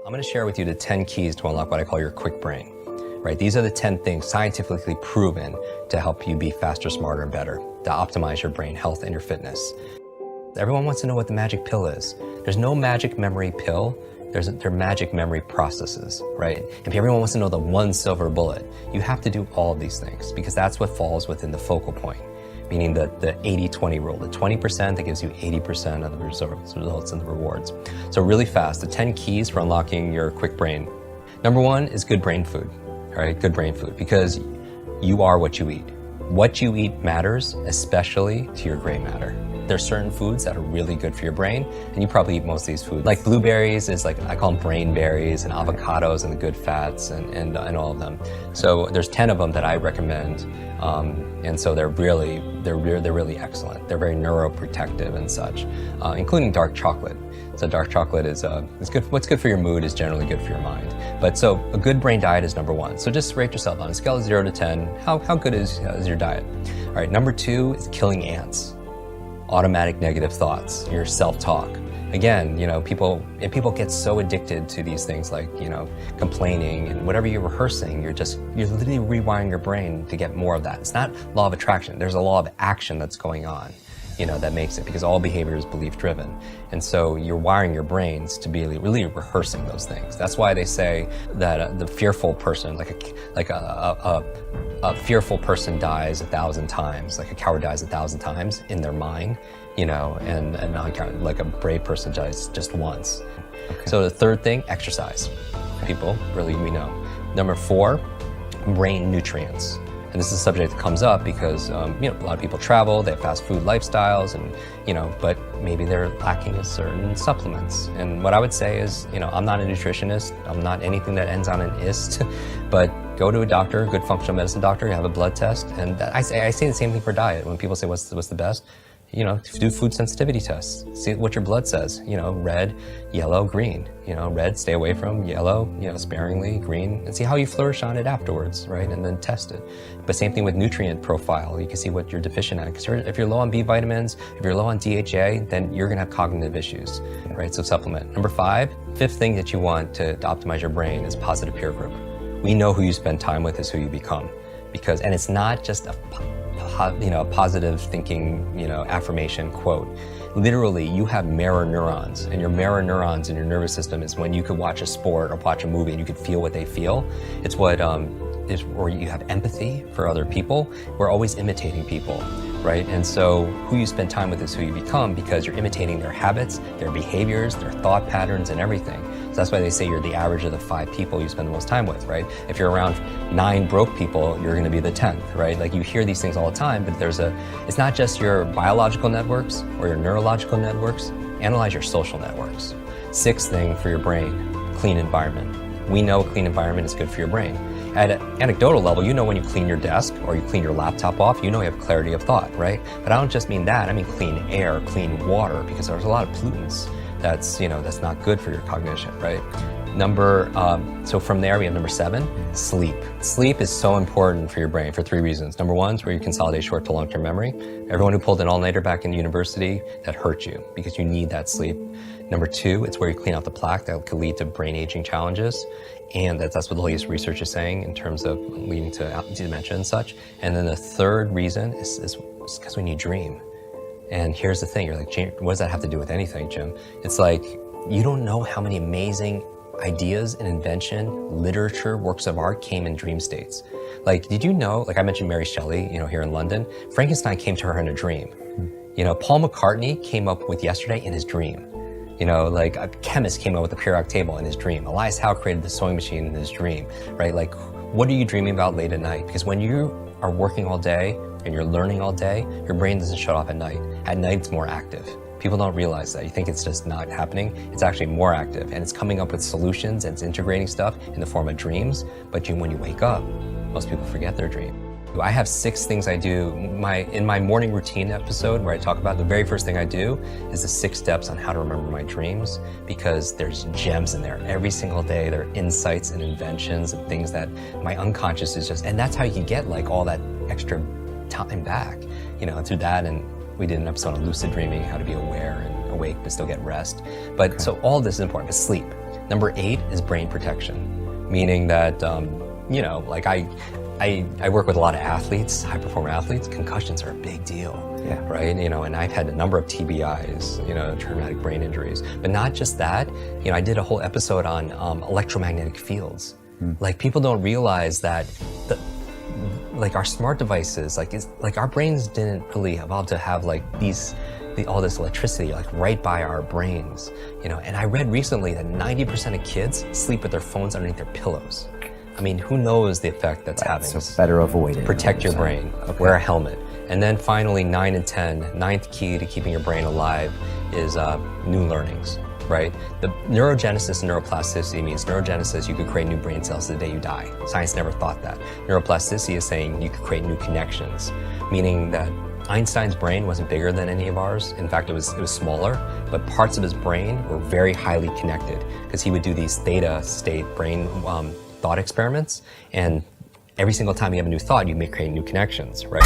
I'm going to share with you the 10 keys to unlock what I call your Kwik brain, right? These are the 10 things scientifically proven to help you be faster, smarter, and better, to optimize your brain health and your fitness. Everyone wants to know what the magic pill is. There's no magic memory pill. They're magic memory processes, right? If everyone wants to know the one silver bullet, you have to do all of these things because that's what falls within the focal point, meaning the 80-20 rule, the 20% that gives you 80% of the results and the rewards. So really fast, the 10 keys for unlocking your Kwik brain. Number one is good brain food, all right? Good brain food, because you are what you eat. What you eat matters, especially to your gray matter. There's certain foods that are really good for your brain, and you probably eat most of these foods. Like blueberries is like, I call them brain berries, and avocados and the good fats and all of them. So there's 10 of them that I recommend, and so they're really excellent. They're very neuroprotective and such, including dark chocolate. So dark chocolate is good. What's good for your mood is generally good for your mind. But so a good brain diet is number one. So just rate yourself on a scale of 0 to 10. How good is your diet? All right, number two is killing ants. Automatic negative thoughts, your self-talk. Again, people get so addicted to these things like, complaining and whatever you're rehearsing, you're literally rewiring your brain to get more of that. It's not law of attraction. There's a law of action that's going on, that makes it, because all behavior is belief driven. And so you're wiring your brains to be really rehearsing those things. That's why they say that the fearful person, like a fearful person dies 1,000 times, like a coward dies 1,000 times in their mind, and non-coward, like a brave person dies just once. Okay. So the third thing, exercise. People, really, we know. Number 4, brain nutrients. And this is a subject that comes up because, a lot of people travel, they have fast food lifestyles, and, but maybe they're lacking certain supplements. And what I would say is, I'm not a nutritionist, I'm not anything that ends on an ist, but go to a doctor, a good functional medicine doctor, you have a blood test. And I say the same thing for diet. When people say, what's the best? Do food sensitivity tests. See what your blood says. Red, yellow, green. Red, stay away from. Yellow, sparingly. Green, and see how you flourish on it afterwards, right? And then test it. But same thing with nutrient profile. You can see what you're deficient at. Because if you're low on B vitamins, if you're low on DHA, then you're gonna have cognitive issues, right? So supplement. Number 5, fifth thing that you want to optimize your brain is positive peer group. We know who you spend time with is who you become, and it's not just a positive thinking, affirmation quote. Literally, you have mirror neurons, and your mirror neurons in your nervous system is when you could watch a sport or watch a movie and you could feel what they feel. It's what or you have empathy for other people. We're always imitating people, right? And so who you spend time with is who you become, because you're imitating their habits, their behaviors, their thought patterns, and everything. So that's why they say you're the average of the 5 people you spend the most time with, right? If you're around 9 broke people, you're gonna be the 10th, right? Like you hear these things all the time, but it's not just your biological networks or your neurological networks, analyze your social networks. 6th thing for your brain, clean environment. We know a clean environment is good for your brain. At an anecdotal level, when you clean your desk or you clean your laptop off, you have clarity of thought, right? But I don't just mean that, I mean clean air, clean water, because there's a lot of pollutants that's not good for your cognition, right? So from there we have number 7, sleep. Sleep is so important for your brain for 3 reasons. Number 1 is where you consolidate short to long-term memory. Everyone who pulled an all-nighter back in university, that hurt you because you need that sleep. Number 2, it's where you clean out the plaque that could lead to brain aging challenges. And that's what the latest research is saying in terms of leading to dementia and such. And then the third reason is because when you dream. And here's the thing, you're like, what does that have to do with anything, Jim? It's like, you don't know how many amazing ideas and invention, literature, works of art came in dream states. Like, did you know, like I mentioned Mary Shelley, here in London, Frankenstein came to her in a dream. Paul McCartney came up with Yesterday in his dream. Like a chemist came up with the periodic table in his dream. Elias Howe created the sewing machine in his dream, right? Like, what are you dreaming about late at night? Because when you are working all day and you're learning all day, your brain doesn't shut off at night. At night, it's more active. People don't realize that. You think it's just not happening. It's actually more active, and it's coming up with solutions and it's integrating stuff in the form of dreams. But when you wake up, most people forget their dream. I have 6 things I do. In my morning routine episode where I talk about the very first thing I do is the 6 steps on how to remember my dreams, because there's gems in there. Every single day there are insights and inventions and things that my unconscious is and that's how you get like all that extra time back, through that. And we did an episode on lucid dreaming, how to be aware and awake but still get rest. But so all of this is important. But sleep. Number 8 is brain protection, meaning that, you know, like I work with a lot of athletes, high performer athletes. Concussions are a big deal, right? You know, and I've had a number of TBIs, you know, traumatic brain injuries. But not just that, you know, I did a whole episode on electromagnetic fields. Like people don't realize that like our smart devices, like our brains didn't really evolve to have like all this electricity like right by our brains, you know. And I read recently that 90% of kids sleep with their phones underneath their pillows. I mean, who knows the effect that's having? So better avoid it. Protect your brain. Wear a helmet. And then finally, 9 and 10, ninth key to keeping your brain alive is new learnings, right? The neurogenesis and neuroplasticity means neurogenesis, you could create new brain cells the day you die. Science never thought that. Neuroplasticity is saying you could create new connections, meaning that Einstein's brain wasn't bigger than any of ours. In fact, it was smaller, but parts of his brain were very highly connected because he would do these theta state brain thought experiments, and every single time you have a new thought, you may create new connections, right?